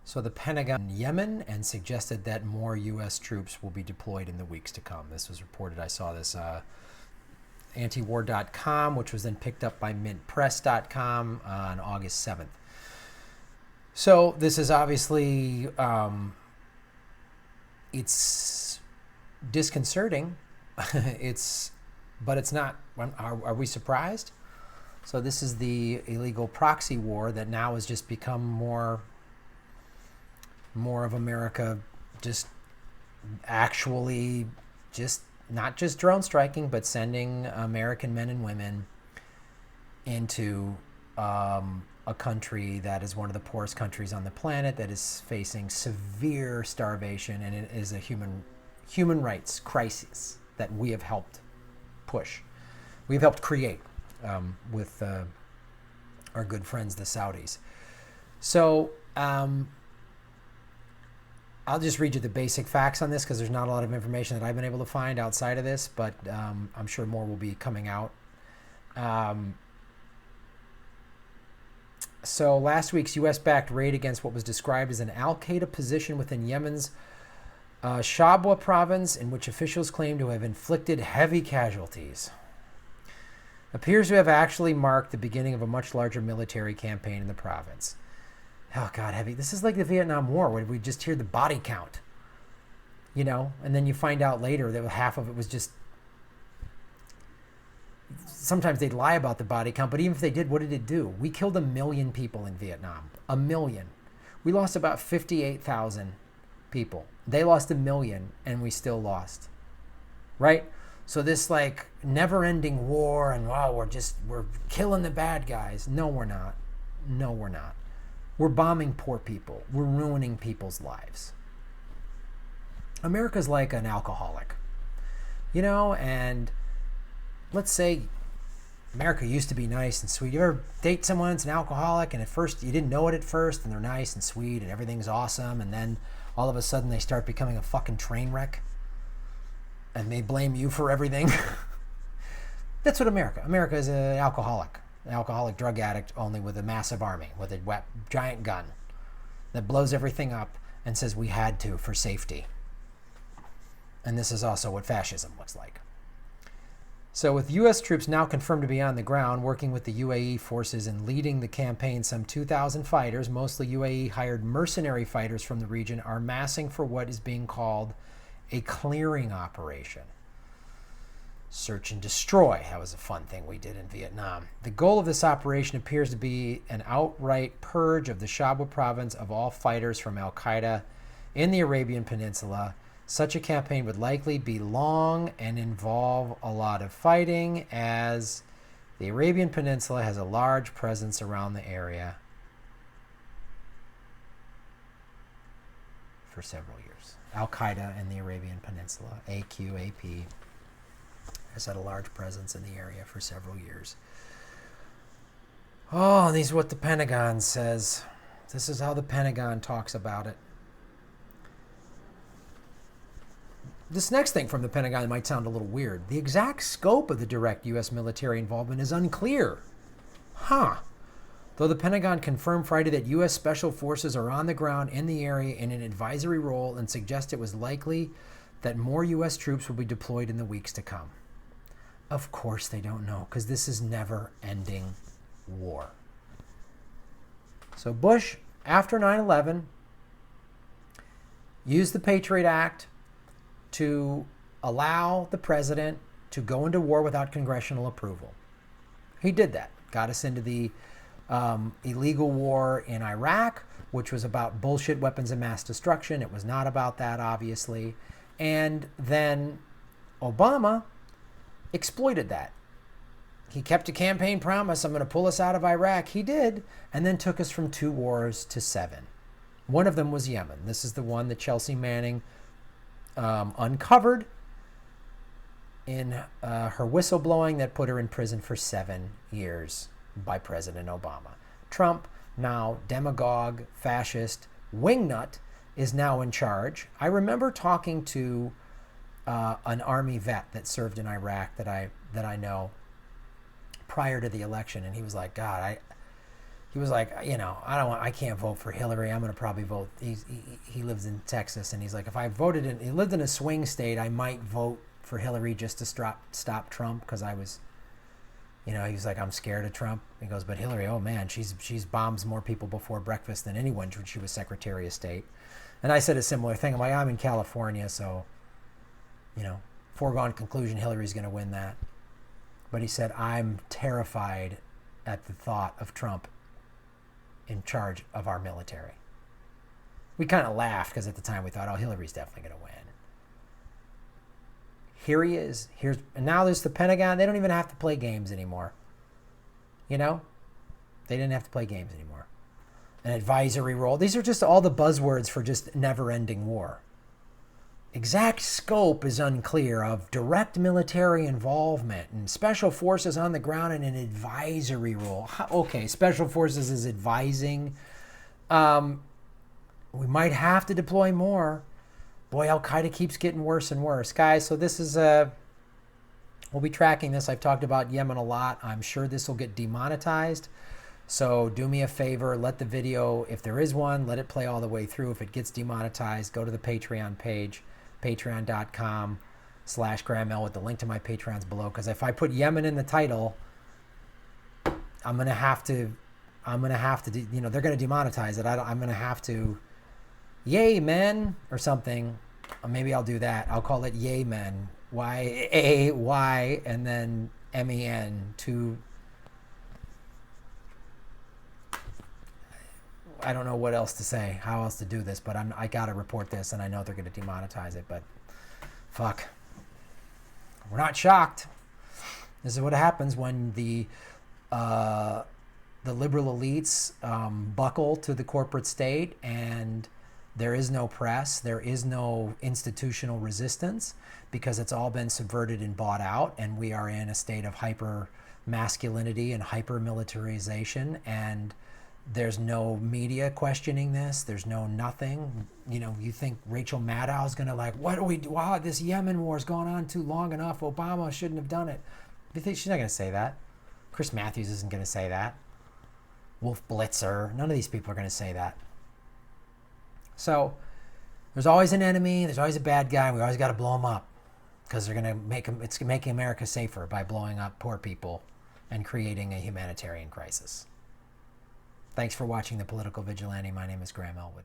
So the Pentagon in Yemen and suggested that more U.S. troops will be deployed in the weeks to come. This was reported. I saw this antiwar.com, which was then picked up by mintpress.com on August 7th. So this is obviously, it's disconcerting. But it's not. Are we surprised? So this is the illegal proxy war that now has just become more of America just actually just not just drone striking, but sending American men and women into a country that is one of the poorest countries on the planet, that is facing severe starvation, and it is a human rights crisis that we have helped push. We've helped create with our good friends, the Saudis. So I'll just read you the basic facts on this because there's not a lot of information that I've been able to find outside of this, but I'm sure more will be coming out. So last week's U.S.-backed raid against what was described as an al-Qaeda position within Yemen's Shabwa province, in which officials claim to have inflicted heavy casualties, appears to have actually marked the beginning of a much larger military campaign in the province. Oh, God, heavy. This is like the Vietnam War, where we just hear the body count, and then you find out later that half of it was just... Sometimes they'd lie about the body count, but even if they did, what did it do? We killed 1 million people in Vietnam. 1 million. We lost about 58,000 people. They lost 1 million, and we still lost. Right? So this never-ending war, and we're killing the bad guys. No, we're not. No, we're not. We're bombing poor people. We're ruining people's lives. America's like an alcoholic, and let's say America used to be nice and sweet. You ever date someone that's an alcoholic, and at first you didn't know it at first, and they're nice and sweet and everything's awesome, and then all of a sudden they start becoming a fucking train wreck and they blame you for everything? That's what America is, an alcoholic drug addict, only with a massive army, with a giant gun that blows everything up and says we had to for safety. And this is also what fascism looks like. So with U.S. troops now confirmed to be on the ground, working with the UAE forces and leading the campaign, some 2,000 fighters, mostly UAE-hired mercenary fighters from the region, are massing for what is being called a clearing operation. Search and destroy. That was a fun thing we did in Vietnam. The goal of this operation appears to be an outright purge of the Shabwa province of all fighters from al-Qaeda in the Arabian Peninsula. Such a campaign would likely be long and involve a lot of fighting, as the Arabian Peninsula has a large presence around the area for several years. Al-Qaeda in the Arabian Peninsula, AQAP, has had a large presence in the area for several years. Oh, and these are what the Pentagon says. This is how the Pentagon talks about it. This next thing from the Pentagon might sound a little weird. The exact scope of the direct U.S. military involvement is unclear. Though the Pentagon confirmed Friday that U.S. Special Forces are on the ground in the area in an advisory role, and suggest it was likely that more U.S. troops will be deployed in the weeks to come. Of course they don't know, because this is never-ending war. So Bush, after 9/11, used the Patriot Act to allow the president to go into war without congressional approval. He did that. Got us into the illegal war in Iraq, which was about bullshit weapons of mass destruction. It was not about that, obviously. And then Obama exploited that. He kept a campaign promise, I'm going to pull us out of Iraq. He did, and then took us from 2 wars to 7. One of them was Yemen. This is the one that Chelsea Manning uncovered in her whistleblowing that put her in prison for 7 years by President Obama. Trump, now demagogue, fascist, wingnut, is now in charge. I remember talking to an Army vet that served in Iraq that I know prior to the election, and he was like, God, he was like, I can't vote for Hillary. I'm going to probably vote. He lives in Texas, and he's like, if I voted he lived in a swing state, I might vote for Hillary just to stop Trump, because I was, he was like, I'm scared of Trump. He goes, but Hillary, oh man, she's bombs more people before breakfast than anyone when she was Secretary of State. And I said a similar thing. I'm like, I'm in California, so, foregone conclusion, Hillary's going to win that. But he said, I'm terrified at the thought of Trump in charge of our military. We kind of laughed because at the time we thought, oh, Hillary's definitely going to win. Here he is. And now there's the Pentagon. They don't even have to play games anymore. They didn't have to play games anymore. An advisory role. These are just all the buzzwords for just never-ending war. Exact scope is unclear of direct military involvement and special forces on the ground in an advisory role. Okay, special forces is advising. We might have to deploy more. Boy, Al-Qaeda keeps getting worse and worse. Guys, so this is we'll be tracking this. I've talked about Yemen a lot. I'm sure this will get demonetized. So do me a favor, let the video, if there is one, let it play all the way through. If it gets demonetized, go to the Patreon page, patreon.com/Graham Elwood. The link to my Patreon's below. Because if I put Yemen in the title, I'm gonna have to, they're gonna demonetize it. I'm gonna have to, yay men or something. Or maybe I'll do that. I'll call it Yay Men, YAY, and then MEN to. I don't know what else to say, how else to do this, but I gotta report this, and I know they're gonna demonetize it, but fuck. We're not shocked. This is what happens when the liberal elites buckle to the corporate state, and there is no press, there is no institutional resistance, because it's all been subverted and bought out, and we are in a state of hyper masculinity and hyper militarization, and there's no media questioning this. There's no nothing. You think Rachel Maddow is going to what do we do? Wow, this Yemen war has gone on too long enough. Obama shouldn't have done it. You think she's not going to say that? Chris Matthews isn't going to say that. Wolf Blitzer. None of these people are going to say that. So there's always an enemy. There's always a bad guy. We always got to blow them up, because they're going to it's making America safer by blowing up poor people and creating a humanitarian crisis. Thanks for watching The Political Vigilante. My name is Graham Elwood.